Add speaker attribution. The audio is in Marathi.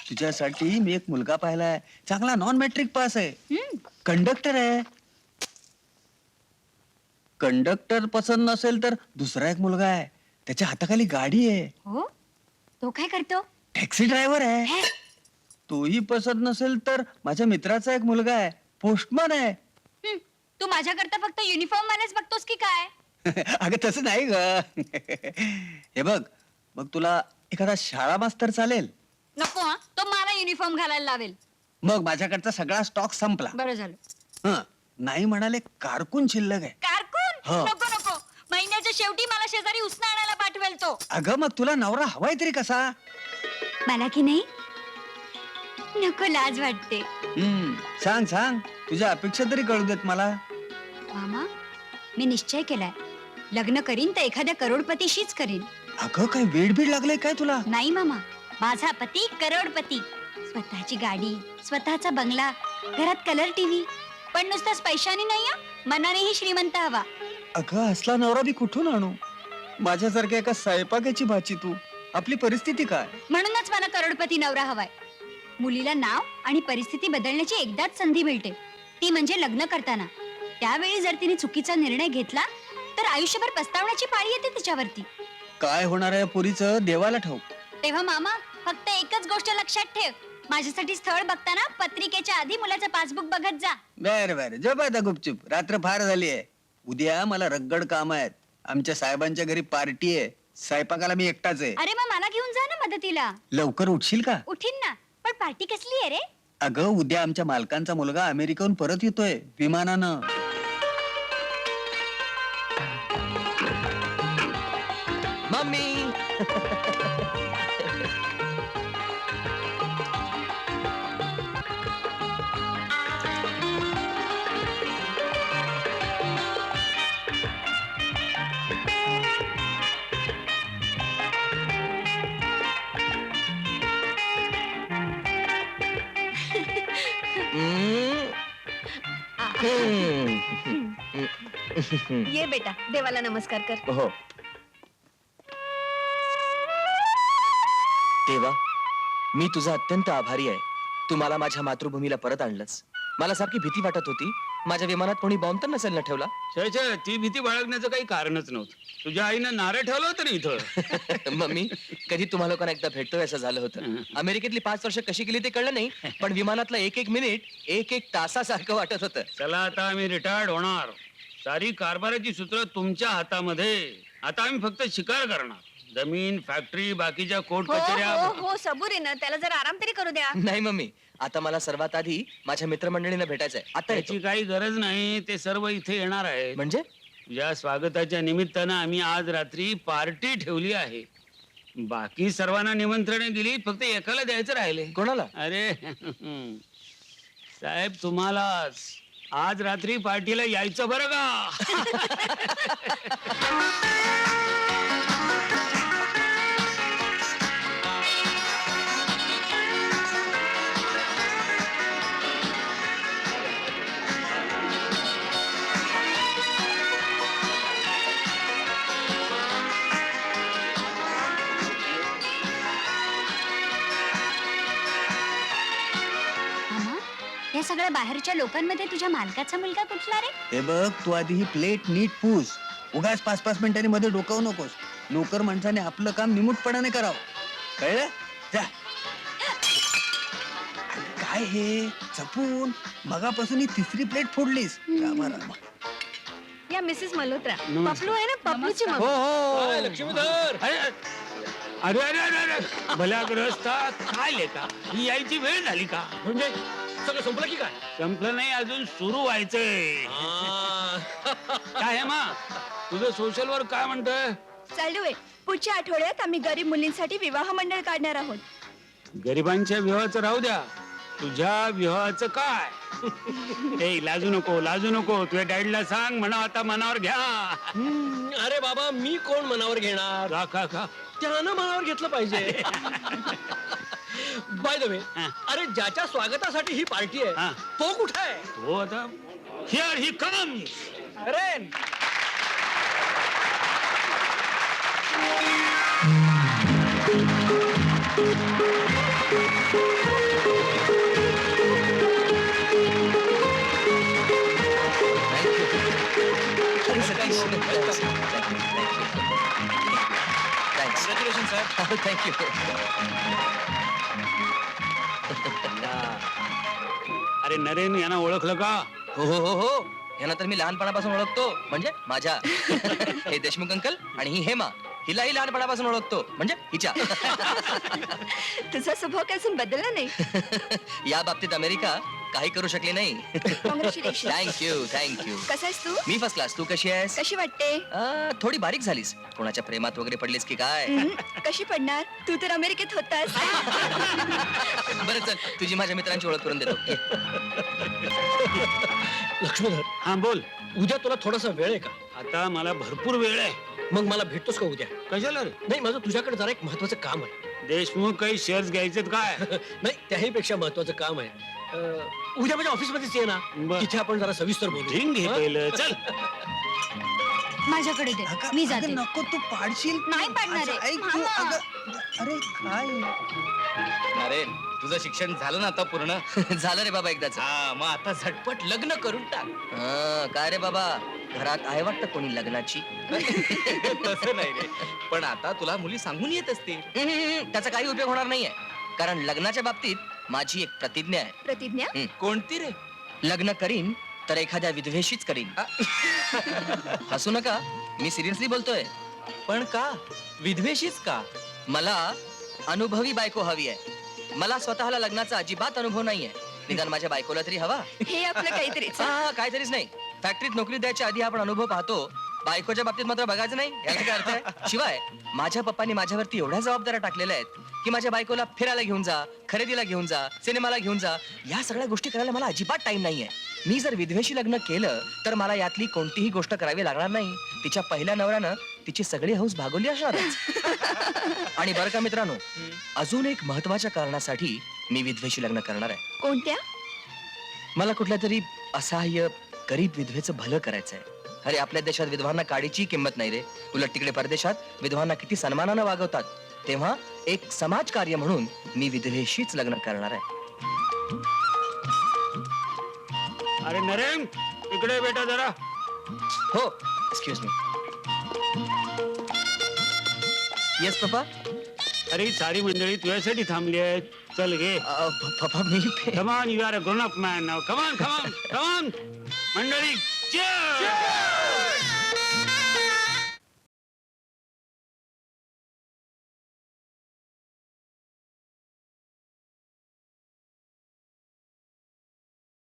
Speaker 1: तुझ्यासाठी मी एक मुलगा पाहिलाय, चांगला नॉन मॅट्रिक पास आहे,
Speaker 2: हम्म,
Speaker 1: कंडक्टर आहे. कंडक्टर पसंत नसेल तर दुसरा एक मुलगा आहे, त्याच्या हाताखाली गाडी आहे,
Speaker 2: हो तो काय करतो?
Speaker 1: टॅक्सी ड्रायव्हर आहे.
Speaker 2: हे,
Speaker 1: तोही पसंत नसेल तर माझ्या मित्राचा एक मुलगा आहे, पोस्टमन आहे.
Speaker 2: तू माझ्याकरता फक्त युनिफॉर्म वालेच बघतोस की काय?
Speaker 1: अगं तसं नाही ग. हे बघ, मग तुला एखादा शाळा मास्तर चालेल?
Speaker 2: नको हा, तो मला युनिफॉर्म घालायला लावेल.
Speaker 1: मग माझ्याकडचा सगळा स्टॉक संपला.
Speaker 2: बरं झालं.
Speaker 1: हं, नाही म्हणाले कारकून शिल्लक आहे.
Speaker 2: कारकून
Speaker 1: हो.
Speaker 2: नको नको, महिन्याच्या शेवटी मला शेजारी उसना आणायला पाठवेल तो.
Speaker 1: अगं मग तुला नवरा हवाय तरी कसा?
Speaker 2: मला की नाही नको, लाज वाटते.
Speaker 1: सांग सांग, तुझ्या अपेक्षा तरी कळू देत मला.
Speaker 2: मामा, मी निश्चय केलाय, लग्न करीन तर एखाद्या करोडपतीशीच करीन.
Speaker 1: अगं काय वेड बीड लागले काय तुला?
Speaker 2: नाही मामा, माझा पती करोडपती, स्वतःची गाडी, स्वतःचा बंगला, घरात कलर टीव्ही. पण नुसताच पैशाने नाही हा, मनानेही श्रीमंत हवा.
Speaker 1: अगं असला नवरा मी कुठून आणू? माझ्यासारख्या एका स्वयंपाकाची भाची तू. आपली परिस्थिती काय?
Speaker 2: म्हणूनच मला करोडपती नवरा हवाय. मुलीला नाव आणि परिस्थिती बदलण्याची एकदाच संधी मिळते, ती म्हणजे लग्न करताना. त्यावेळी जर तिने चुकीचा निर्णय घेतला तर आयुष्यभर पस्तावण्याची पाळी येते तिच्यावरती.
Speaker 1: काय होणार आहे पुरीचं देवाला ठाऊक.
Speaker 2: तेव्हा मामा, फक्त एकच गोष्ट लक्षात ठेव, माझ्यासाठी स्थळ बघताना पत्रिकेच्या आधी मुलाचं पासबुक बघत जा.
Speaker 1: बरं झोप आता गुपचूप, रात्र फार झाली आहे. उद्या मला रगड काम आहेत. आमच्या साहेबांच्या घरी पार्टी आहे, स्वयंपाकाला मी एकटाच आहे.
Speaker 2: अरे मग मला घेऊन जा ना मदतीला.
Speaker 1: लवकर उठशील का?
Speaker 2: उठीन ना, पण पार्टी कसली आहे रे?
Speaker 1: अगं उद्या आमच्या मालकांचा मुलगा अमेरिकेहून परत येतोय विमानानं.
Speaker 3: मम्मी.
Speaker 2: ये बेटा, देवाला नमस्कार कर.
Speaker 3: हो देवा, मी तुझा अत्यंत आभारी आहे. तू मला माझ्या मातृभूमीला परत आणलंस. मला सारखी भीती वाटत होती, माझ्या विमानात कोणी बॉम्ब तर नसेल ना ठेवला.
Speaker 4: छे छे, ती भीती बाळगण्याचं काही कारणच नव्हतं. तुझ्या आईनं नारळ ठेवलं होतं ना इथं.
Speaker 3: मम्मी, कधी तुम्हा लोकांना एकदा भेटतोय असं झालं होतं. अमेरिकेतली 5 वर्ष कशी गेली ते कळलं नाही, पण विमानातलं एक एक मिनिट एक एक तासासारखं वाटत होतं.
Speaker 4: चला आता आम्ही रिटायर्ड होणार. सारी कारभाराची सूत्र तुमच्या हातामध्ये. आता आम्ही फक्त शिकार करणार. जमीन, फॅक्टरी, बाकीच्या कोर्ट कचेऱ्या.
Speaker 2: हो सबूर आहे ना, त्याला जरा आराम तरी करू द्या.
Speaker 3: नाही मम्मी, आता मला सर्वात आधी माझ्या मित्रमंडळींना भेटायचंय. आता
Speaker 4: त्याची
Speaker 3: येतो.
Speaker 4: काही गरज नाही, ते सर्व इथे येणार आहे.
Speaker 3: म्हणजे
Speaker 4: या स्वागताच्या निमित्तानं आम्ही आज रात्री पार्टी ठेवली आहे. बाकी सर्वांना निमंत्रण दिली, फक्त एकाला द्यायचं राहिले.
Speaker 3: कोणाला?
Speaker 4: अरे साहेब, तुम्हालाच. आज रात्री पार्टीला यायचं बरं का?
Speaker 2: मामा, या सगळ्या बाहेरच्या लोकांमध्ये तुझ्या मालकाचा मुलगा कुठला रे?
Speaker 1: हे बघ, तू आधी ही प्लेट नीट पूस. उगाच 5-5 मिनिटांनी मध्ये डोकावू नकोस. नोकर माणसाने आपलं काम निमूटपणाने करावं, कळलं? जा. काय हे जपून, मगापासून ही 3री प्लेट फोडलीस. रामा रामा.
Speaker 2: या मिसेस मल्होत्रा.
Speaker 4: नमस्कार.
Speaker 2: पपलू आहे ना, पपलूची मग.
Speaker 4: काय लक्ष्मीधर? अरे अरे अरे अरे अरे, भल्या ग्रस्ता, काय लेका, ही यायची वेळ झाली का?
Speaker 5: म्हणजे सगळं संपलं की काय?
Speaker 4: संपलं नाही, अजून सुरू व्हायचंय. काय आहे मा, तुझं सोशल वर्क काय म्हणतोय?
Speaker 6: चालू आहे. पुढच्या आठवड्यात आम्ही गरीब मुलींसाठी विवाह मंडळ काढणार आहोत.
Speaker 4: गरिबांच्या विवाहाचं राहू द्या, तुझ्या विवाहाचं काय? ए, लाजू नको लाजू नको. तुझ्या डॅडीला सांग, म्हणा आता मनावर घ्या.
Speaker 5: अरे बाबा, मी कोण मनावर घेणार?
Speaker 4: का
Speaker 5: त्यानं मनावर घेतलं पाहिजे. बाय द वे,
Speaker 4: हा.
Speaker 5: अरे ज्याच्या स्वागतासाठी ही पार्टी आहे,
Speaker 4: हा.
Speaker 5: तो कुठे आहे?
Speaker 4: हो आता हिअर ही कम्स.
Speaker 5: अरे
Speaker 6: Thank you.
Speaker 3: Congratulation sir. Thank you.
Speaker 4: अरे नरेन यांना ओळखलं का?
Speaker 3: हो हो हो हो, यांना तर मी लहानपणापासून ओळखतो. म्हणजे माझ्या हे देशमुख अंकल आणि ही हेमा, हिलाही लहानपणापासून ओळखतो. म्हणजे हिच्या.
Speaker 6: तुझा स्वभाव काय अजून बदलला नाही.
Speaker 3: या बाबतीत अमेरिका काही करू शकली नाही.
Speaker 6: कॉंग्रॅच्युलेशन.
Speaker 3: थँक्यू.
Speaker 6: कसा आहेस तू?
Speaker 3: मी फर्स्ट क्लास. तू कशी आहेस?
Speaker 6: कशी वाटते?
Speaker 3: थोडी बारीक झालीस. कोणाच्या प्रेमात वगैरे पडलीस की काय?
Speaker 6: कशी पडणार? तू तर अमेरिकेत होतास.
Speaker 3: बरं चल, तुझी माझ्या मित्रांची ओळख करून देतो. ये.
Speaker 5: लक्ष्मणधर,
Speaker 4: हा बोल.
Speaker 5: उद्या तुला थोडासा वेळ आहे का?
Speaker 4: आता मला भरपूर वेळ आहे.
Speaker 5: मग मला भेटतोस का उद्या?
Speaker 4: कशाला रे?
Speaker 5: नाही, माझं तुझ्याकडे जरा एक महत्वाचं काम आहे.
Speaker 4: देशमुख काही शेअर्स घ्यायचेत काय?
Speaker 5: नाही, त्याही पेक्षा महत्वाचं काम आहे. उद्या माझ्या ऑफिसमध्येच ये ना.
Speaker 4: बरं.
Speaker 5: तिथे आपण जरा सविस्तर बोलू.
Speaker 4: झिंग घे
Speaker 5: हं?
Speaker 4: पहिलं. चल.
Speaker 2: माझ्याकडे दे,
Speaker 1: अगं,
Speaker 2: मी
Speaker 1: अगं,
Speaker 2: जाते.
Speaker 1: नको तू पाडशील.
Speaker 2: नाही पाडणार
Speaker 1: असं
Speaker 2: आहे.
Speaker 1: ऐक तू.
Speaker 2: मामा.
Speaker 1: अगं, अरे काय
Speaker 7: अरे तुझं शिक्षण झालं ना आता पूर्ण?
Speaker 3: झालं रे बाबा एकदाच.
Speaker 7: हा मग आता झटपट लग्न करून टाक.
Speaker 3: काय रे बाबा, घरात आहे वाटतं कोणी लग्नाची.
Speaker 7: तसं नाही रे, पण आता तुला मुली सांगून येत असतील.
Speaker 3: त्याचा काही उपयोग होणार नाहीये, कारण लग्नाच्या बाबतीत माझी एक प्रतिज्ञा आहे.
Speaker 6: प्रतिज्ञा?
Speaker 7: कोणती रे?
Speaker 3: लग्न करीन तर एखाद्या विधवेशीच करीन. हसू नका, मी सिरियसली बोलतोय.
Speaker 7: पण का? विधवेशीच का?
Speaker 3: मला अनुभवी बायको हवी आहे. मला स्वतःला लग्नाचा अजिबात अनुभव नाहीये. निदान माझ्या बायकोला तरी हवा.
Speaker 6: हे आपलं काहीतरीच.
Speaker 3: काहीतरीच नाही. फॅक्टरीत नोकरी द्यायच्या आधी आपण अनुभव पाहतो, बायकोच्या बाबतीत मात्र बघायचं नाही. याचा काय अर्थ आहे? शिवाय माझ्या पप्पांनी माझ्यावरती एवढ्या जबाबदाऱ्या टाकलेल्या आहेत की माझ्या बायकोला फिरायला घेऊन जा, खरेदीला घेऊन जा, सिनेमाला घेऊन जा, या सगळ्या गोष्टी करायला मला अजिबात टाइम नाहीये. मी जर विधवेशी लग्न केलं तर मला यातली कोणतीही गोष्ट करावी लागणार नाही. तिच्या पहिल्या नवऱ्यानं तिची सगळी हौस भागवली असणारच. आणि बरं का मित्रांनो, अजून एक महत्वाच्या कारणासाठी मी विधवेशी लग्न करणार आहे.
Speaker 6: कोणत्या?
Speaker 3: मला कुठल्या तरी असहाय्य गरीब विधवेचं भलं करायचंय. अरे आपल्या देशात विधवांना काडीची किंमत नाही रे. उलट तिकडे परदेशात विधवांना किती सन्मानानं वागवतात. तेव्हा एक समाजकार्य म्हणून मी विधवेशीच लग्न करणार आहे.
Speaker 4: अरे नरेन, इकडे बेटा जरा.
Speaker 3: हो, एक्सक्यूज मी. Yes papa.
Speaker 4: अरे ही सारी मंडळी तुझ्यासाठी थांबली आहेत. चल घे.
Speaker 3: पप्पा मी
Speaker 4: come on, you are a grown up man now. Come on come on कमान मंडळी, cheers!